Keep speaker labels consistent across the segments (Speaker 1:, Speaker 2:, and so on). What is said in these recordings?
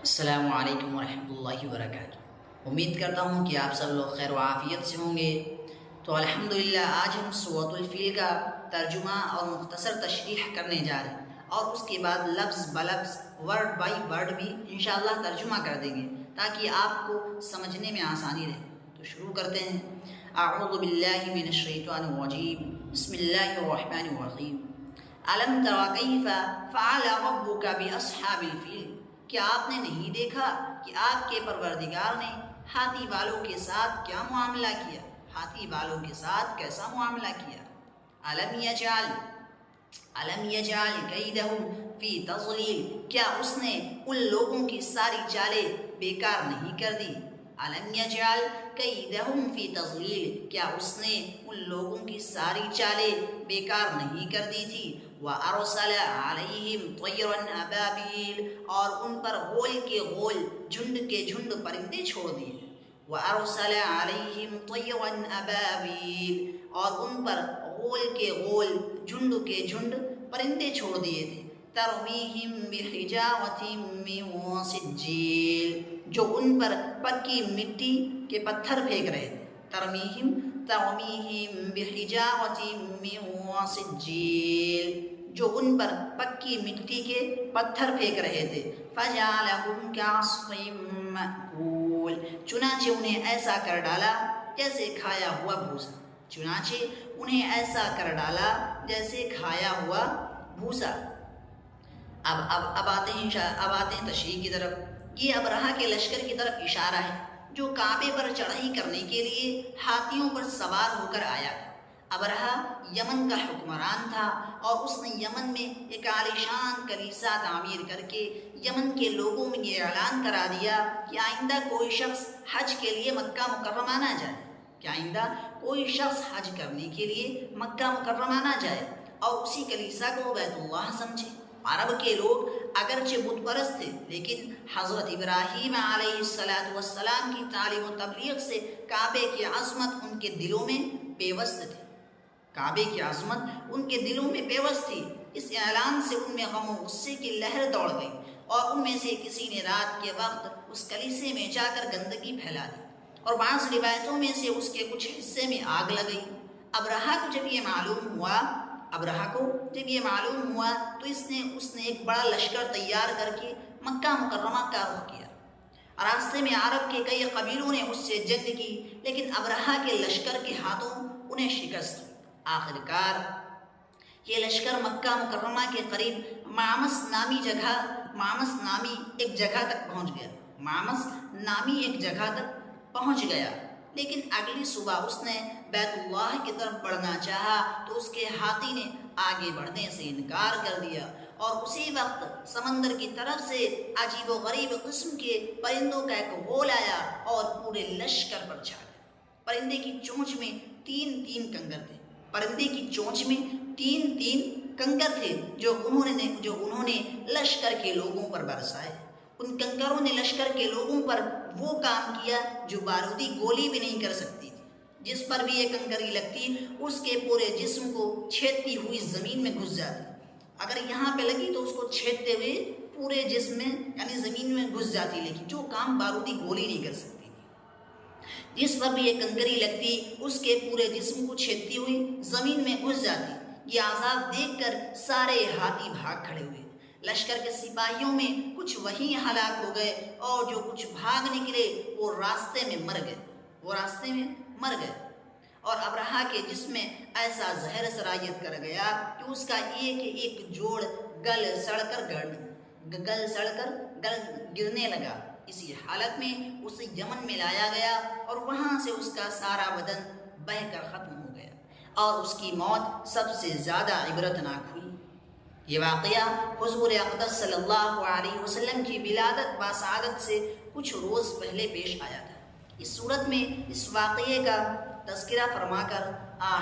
Speaker 1: السلام علیکم ورحمۃ اللہ وبرکاتہ۔ امید کرتا ہوں کہ آپ سب لوگ خیر و عافیت سے ہوں گے۔ تو الحمدللہ آج ہم سورۃ الفیل کا ترجمہ اور مختصر تشریح کرنے جا رہے ہیں، اور اس کے بعد لفظ بلفظ ورڈ بائی ورڈ بھی انشاءاللہ ترجمہ کر دیں گے تاکہ آپ کو سمجھنے میں آسانی رہے۔ تو شروع کرتے ہیں۔ اعوذ باللہ من الشیطان الرجیم، بسم اللہ الرحمن الرحیم۔ الم تر کیف فعل ربک باصحاب الفیل، کیا آپ نے نہیں دیکھا کہ آپ کے پروردگار نے ہاتھی والوں کے ساتھ کیا معاملہ کیا؟ ہاتھی والوں کے ساتھ کیسا معاملہ کیا؟ الم یجعل کیدہم فی تضلیل، کیا اس نے ان لوگوں کی ساری چالیں بیکار نہیں کر دی؟ الم یجعل کیدہم فی تضلیل، کیا اس نے ان لوگوں کی ساری چالیں بیکار نہیں کر دی تھی؟ وَأَرْسَلَ عَلَيْهِمْ طَيْرًا أَبَابِيلَ، اور ان پر غول کے غول جھنڈ کے جھنڈ پرندے چھوڑ دیے۔ وَأَرْسَلَ عَلَيْهِمْ طَيْرًا أَبَابِيلَ، اور ان پر غول کے غول جھنڈ کے جھنڈ پرندے چھوڑ دیے تھے۔ تَرْمِيهِمْ بِحِجَارَةٍ مِّن سِجِّيلٍ، جو ان پر پکی مٹی کے پتھر پھینک رہے تھے۔ ترمیہم بحجارۃ من سجیل، جو ان پر پکی مٹی کے پتھر پھینک رہے تھے۔ فجعلہم کعصف مأکول، چنانچہ انہیں ایسا کر ڈالا جیسے کھایا ہوا بھوسا۔ چنانچہ انہیں ایسا کر ڈالا جیسے کھایا ہوا بھوسا۔ اب آتے ہیں تشریح کی طرف۔ یہ ابرہہ کے لشکر کی طرف اشارہ ہے جو کعبے پر چڑھائی کرنے کے لیے ہاتھیوں پر سوار ہو کر آیا تھا۔ ابرہہ یمن کا حکمران تھا اور اس نے یمن میں ایک عالیشان کلیسا تعمیر کر کے یمن کے لوگوں میں یہ اعلان کرا دیا کہ آئندہ کوئی شخص حج کے لیے مکہ مکرمہ نہ جائے، کہ آئندہ کوئی شخص حج کرنے کے لیے مکہ مکرمہ نہ جائے اور اسی کلیسا کو بیت اللہ سمجھے۔ عرب کے لوگ اگرچہ بت پرست تھے، لیکن حضرت ابراہیم علیہ السلام کی تعلیم و تبلیغ سے کعبے کی عظمت ان کے دلوں میں پیوست تھی۔ کعبے کی عظمت ان کے دلوں میں پیوست تھی۔ اس اعلان سے ان میں غم و غصے کی لہر دوڑ گئی، اور ان میں سے کسی نے رات کے وقت اس کلیسے میں جا کر گندگی پھیلا دی، اور بعض روایتوں میں سے اس کے کچھ حصے میں آگ لگئی۔ ابرہہ کو جب یہ معلوم ہوا تو اس نے ایک بڑا لشکر تیار کر کے مکہ مکرمہ کا رخ کیا۔ راستے میں عرب کے کئی قبیلوں نے اس سے جنگ کی، لیکن ابرہہ کے لشکر کے ہاتھوں انہیں شکست ہوئی۔ آخرکار یہ لشکر مکہ مکرمہ کے قریب معمس نامی ایک جگہ تک پہنچ گیا، لیکن اگلی صبح اس نے بیت اللہ کی طرف بڑھنا چاہا تو اس کے ہاتھی نے آگے بڑھنے سے انکار کر دیا، اور اسی وقت سمندر کی طرف سے عجیب و غریب قسم کے پرندوں کا ایک غول آیا اور پورے لشکر پر چھا گیا۔ پرندے کی چونچ میں تین کنکر تھے جو انہوں نے لشکر کے لوگوں پر برسائے۔ ان کنکروں نے لشکر کے لوگوں پر وہ کام کیا جو بارودی گولی بھی نہیں کر سکتی تھی۔ جس پر بھی یہ کنکری لگتی اس کے پورے جسم کو چھیدتی ہوئی زمین میں گھس جاتی۔ اگر یہاں پہ لگی تو اس کو چھیدتے ہوئے پورے جسم میں یعنی زمین میں گھس جاتی، لیکن جو کام بارودی گولی نہیں کر سکتی تھی۔ جس پر بھی یہ کنکری لگتی اس کے پورے جسم کو چھیدتی ہوئی زمین میں گھس جاتی۔ یہ عذاب دیکھ کر سارے ہاتھی بھاگ کھڑے ہوئے۔ لشکر کے سپاہیوں میں کچھ وہیں ہلاک ہو گئے، اور جو کچھ بھاگ نکلے وہ راستے میں مر گئے۔ اور ابرہہ کے جسم میں ایسا زہر سرایت کر گیا کہ اس کا ایک ایک جوڑ گل سڑ کر گرنے لگا۔ اسی حالت میں اسے یمن میں لایا گیا، اور وہاں سے اس کا سارا بدن بہہ کر ختم ہو گیا، اور اس کی موت سب سے زیادہ عبرتناک ہوئی۔ یہ واقعہ حضور اقدس صلی اللہ علیہ وسلم کی ولادت باسعادت سے کچھ روز پہلے پیش آیا تھا۔ اس صورت میں اس واقعے کا تذکرہ فرما کر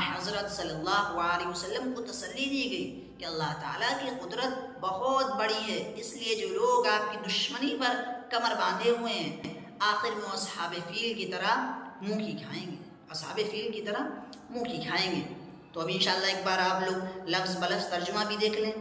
Speaker 1: حضرت صلی اللہ علیہ وسلم کو تسلی دی گئی کہ اللہ تعالیٰ کی قدرت بہت بڑی ہے، اس لیے جو لوگ آپ کی دشمنی پر کمر باندھے ہوئے ہیں آخر میں اصحاب فیل کی طرح منہ کی کھائیں گے۔ تو اب انشاءاللہ ایک بار آپ لوگ لفظ بلفظ ترجمہ بھی دیکھ لیں۔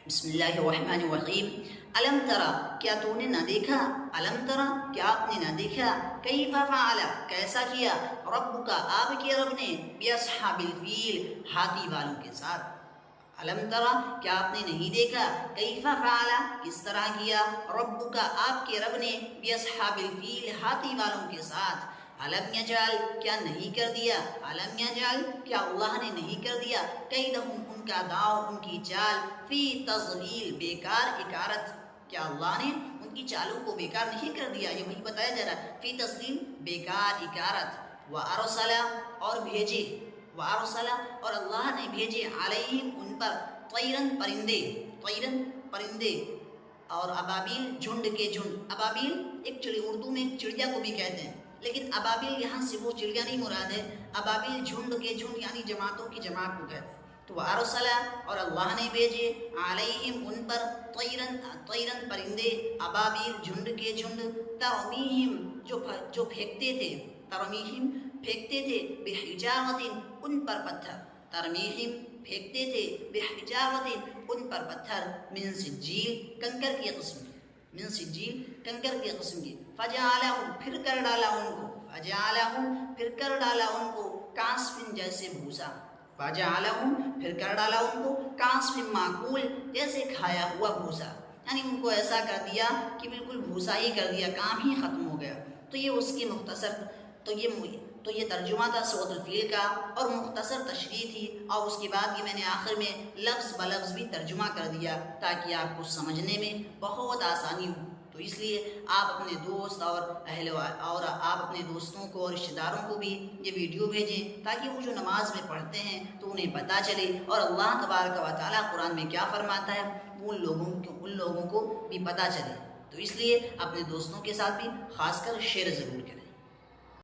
Speaker 1: بسم اللہ الرحمن الرحیم علم ترا کیا تو نے نہ دیکھا علم ترا کیا آپ نے نہ دیکھا کیف فعل کیسا کیا ربک آپ کے رب نے باصحاب الفیل ہاتھی والوں کے ساتھ علم ترا کیا آپ نے نہیں دیکھا کیف فعل کس طرح کیا ربک آپ کے رب نے باصحاب الفیل ہاتھی والوں کے ساتھ علم یجعل کیا نہیں کر دیا علم یجعل کیا اللہ نے نہیں کر دیا کیدہم ان کا داؤ ان کی چال فی تضلیل بیکار اکارت کیا اللہ نے ان کی چالوں کو بیکار نہیں کر دیا یہ وہی بتایا جا رہا ہے فی تضلیل بیکار اکارت وارسل اور بھیجے وارسل اور اللہ نے بھیجے علیہم ان پر طیرن پرندے اور ابابیل جھنڈ کے جھنڈ ابابیل ایک اردو میں چڑیا کو بھی کہتے ہیں لیکن ابابیل یہاں سے وہ چڑیا نہیں مراد ہے ابابیل جھنڈ کے جھنڈ یعنی جماعتوں کی جماعت کو کہتے ہیں تو ارسلا اور اللہ نے بھیجے علیہم ان پر طیرن پرندے ابابیل جھنڈ کے جھنڈ ترمیہم جو پھینکتے تھے بحجارت ان پر پتھر ترمیہم پھینکتے تھے بحجارت ان پر پتھر من سجیل کنکر کی قسم من سجیل کنکر کی قسم کی فجعلہم پھر کر ڈالا ان کو کاسفن جیسے بھوسا فجعلہم پھر کر ڈالا ان کو کاسفن معقول جیسے کھایا ہوا بھوسا یعنی ان کو ایسا کر دیا کہ بالکل بھوسا ہی کر دیا کام ہی ختم ہو گیا تو یہ اس کی مختصر تو یہ ترجمہ تھا سورۃ الفیل کا اور مختصر تشریح تھی اور اس کے بعد یہ میں نے آخر میں لفظ بلفظ بھی ترجمہ کر دیا تاکہ آپ کو سمجھنے میں بہت آسانی ہو تو اس لیے آپ اپنے دوست اور آپ اپنے دوستوں کو اور رشتہ داروں کو بھی یہ ویڈیو بھیجیں تاکہ وہ جو نماز میں پڑھتے ہیں تو انہیں پتہ چلے اور اللہ تبارک و تعالیٰ قرآن میں کیا فرماتا ہے وہ ان لوگوں کو بھی پتہ چلے تو اس لیے اپنے دوستوں کے ساتھ بھی خاص کر شیئر ضرور کریں.